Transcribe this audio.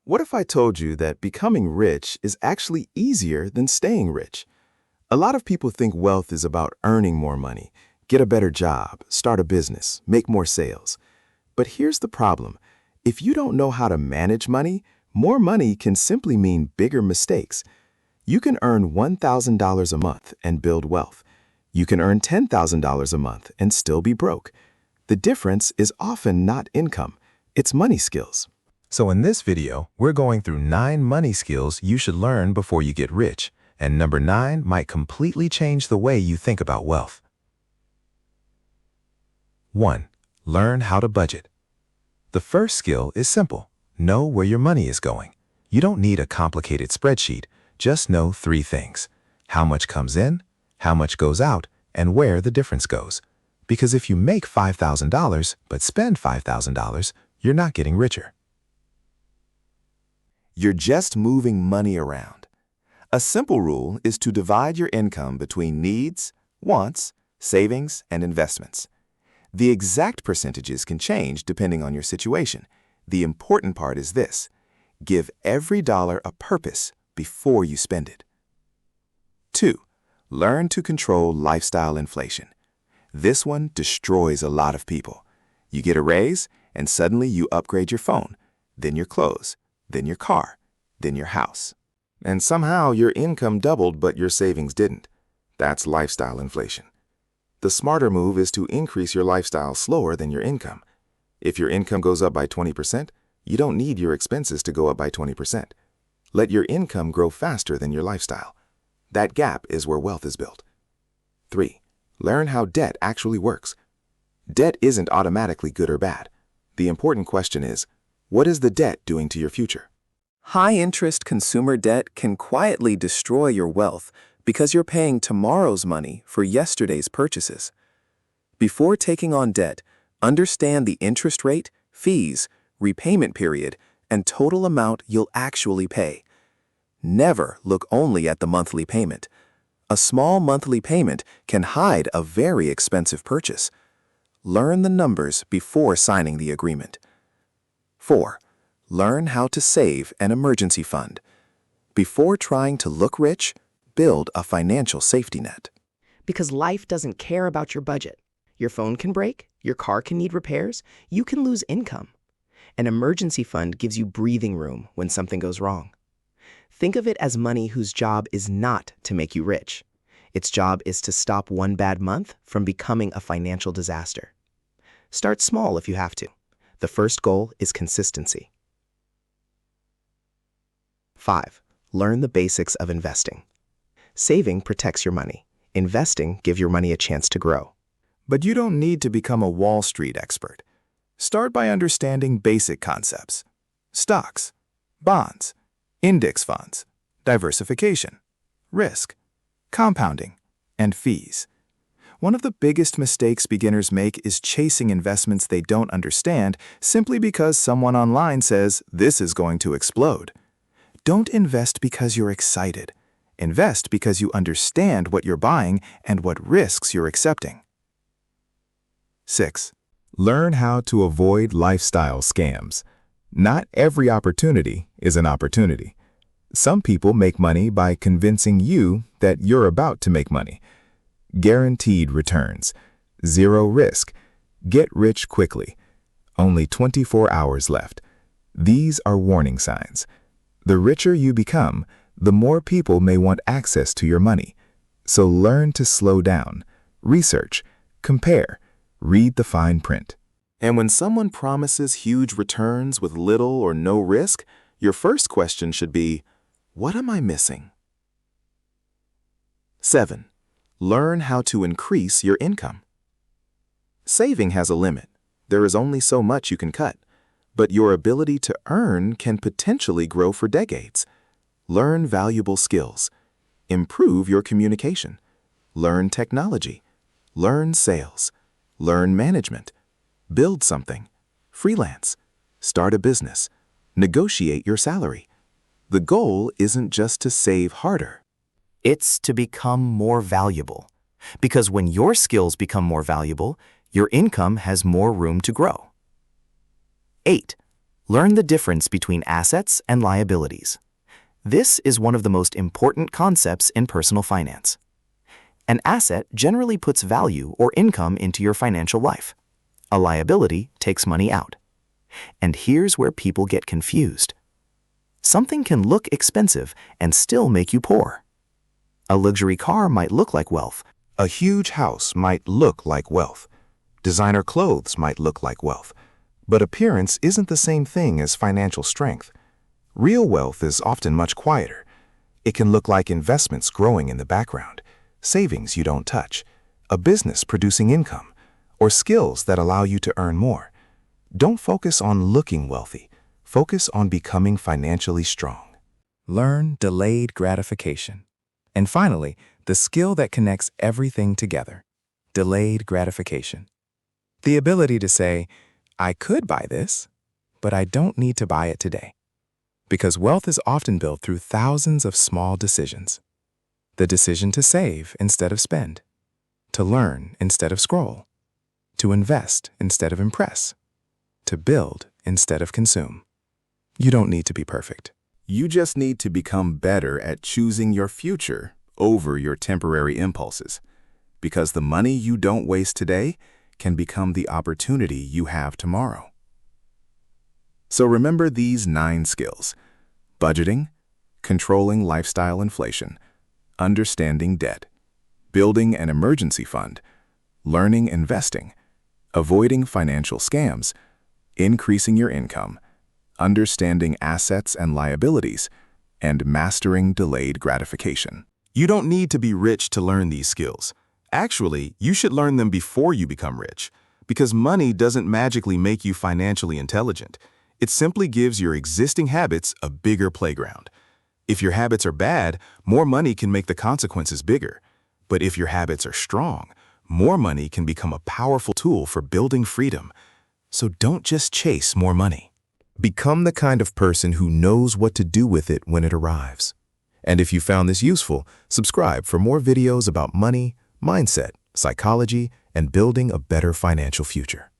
What if I told you that becoming rich is actually easier than staying rich? A lot of people think wealth is about earning more money, get a better job, start a business, make more sales. But here's the problem. If you don't know how to manage money, more money can simply mean bigger mistakes. You can earn $1,000 a month and build wealth. You can earn $10,000 a month and still be broke. The difference is often not income, it's money skills. So in this video, we're going through 9 money skills you should learn before you get rich, and number 9 might completely change the way you think about wealth. 1. Learn how to budget. The first skill is simple. Know where your money is going. You don't need a complicated spreadsheet. Just know 3 things: how much comes in, how much goes out, and where the difference goes. Because if you make $5,000 but spend $5,000, you're not getting richer. You're just moving money around. A simple rule is to divide your income between needs, wants, savings, and investments. The exact percentages can change depending on your situation. The important part is this: give every dollar a purpose before you spend it. 2. Learn to control lifestyle inflation. This one destroys a lot of people. You get a raise, and suddenly you upgrade your phone, then your clothes, then your car, then your house. And somehow your income doubled, but your savings didn't. That's lifestyle inflation. The smarter move is to increase your lifestyle slower than your income. If your income goes up by 20%, you don't need your expenses to go up by 20%. Let your income grow faster than your lifestyle. That gap is where wealth is built. 3. Learn how debt actually works. Debt isn't automatically good or bad. The important question is, what is the debt doing to your future? High-interest consumer debt can quietly destroy your wealth because you're paying tomorrow's money for yesterday's purchases. Before taking on debt, understand the interest rate, fees, repayment period, and total amount you'll actually pay. Never look only at the monthly payment. A small monthly payment can hide a very expensive purchase. Learn the numbers before signing the agreement. 4. Learn how to save an emergency fund. Before trying to look rich, build a financial safety net. Because life doesn't care about your budget. Your phone can break, your car can need repairs, you can lose income. An emergency fund gives you breathing room when something goes wrong. Think of it as money whose job is not to make you rich. Its job is to stop one bad month from becoming a financial disaster. Start small if you have to. The first goal is consistency. 5. Learn the basics of investing. Saving protects your money. Investing gives your money a chance to grow. But you don't need to become a Wall Street expert. Start by understanding basic concepts: stocks, bonds, index funds, diversification, risk, compounding, and fees. One of the biggest mistakes beginners make is chasing investments they don't understand simply because someone online says this is going to explode. Don't invest because you're excited. Invest because you understand what you're buying and what risks you're accepting. 6. Learn how to avoid lifestyle scams. Not every opportunity is an opportunity. Some people make money by convincing you that you're about to make money. Guaranteed returns. Zero risk. Get rich quickly. Only 24 hours left. These are warning signs. The richer you become, the more people may want access to your money. So learn to slow down. Research. Compare. Read the fine print. And when someone promises huge returns with little or no risk, your first question should be, what am I missing? 7. Learn how to increase your income. Saving has a limit. There is only so much you can cut, but your ability to earn can potentially grow for decades. Learn valuable skills. Improve your communication. Learn technology. Learn sales. Learn management. Build something. Freelance. Start a business. Negotiate your salary. The goal isn't just to save harder. It's to become more valuable. Because when your skills become more valuable, your income has more room to grow. 8. Learn the difference between assets and liabilities. This is one of the most important concepts in personal finance. An asset generally puts value or income into your financial life. A liability takes money out. And here's where people get confused. Something can look expensive and still make you poor. A luxury car might look like wealth. A huge house might look like wealth. Designer clothes might look like wealth. But appearance isn't the same thing as financial strength. Real wealth is often much quieter. It can look like investments growing in the background, savings you don't touch, a business producing income, or skills that allow you to earn more. Don't focus on looking wealthy. Focus on becoming financially strong. Learn delayed gratification. And finally, the skill that connects everything together, delayed gratification. The ability to say, I could buy this, but I don't need to buy it today. Because wealth is often built through thousands of small decisions. The decision to save instead of spend, to learn instead of scroll, to invest instead of impress, to build instead of consume. You don't need to be perfect. You just need to become better at choosing your future over your temporary impulses, because the money you don't waste today can become the opportunity you have tomorrow. So remember these 9 skills: budgeting, controlling lifestyle inflation, understanding debt, building an emergency fund, learning investing, avoiding financial scams, increasing your income, understanding assets and liabilities, and mastering delayed gratification. You don't need to be rich to learn these skills. Actually, you should learn them before you become rich, because money doesn't magically make you financially intelligent. It simply gives your existing habits a bigger playground. If your habits are bad, more money can make the consequences bigger. But if your habits are strong, more money can become a powerful tool for building freedom. So don't just chase more money. Become the kind of person who knows what to do with it when it arrives. And if you found this useful, subscribe for more videos about money, mindset, psychology, and building a better financial future.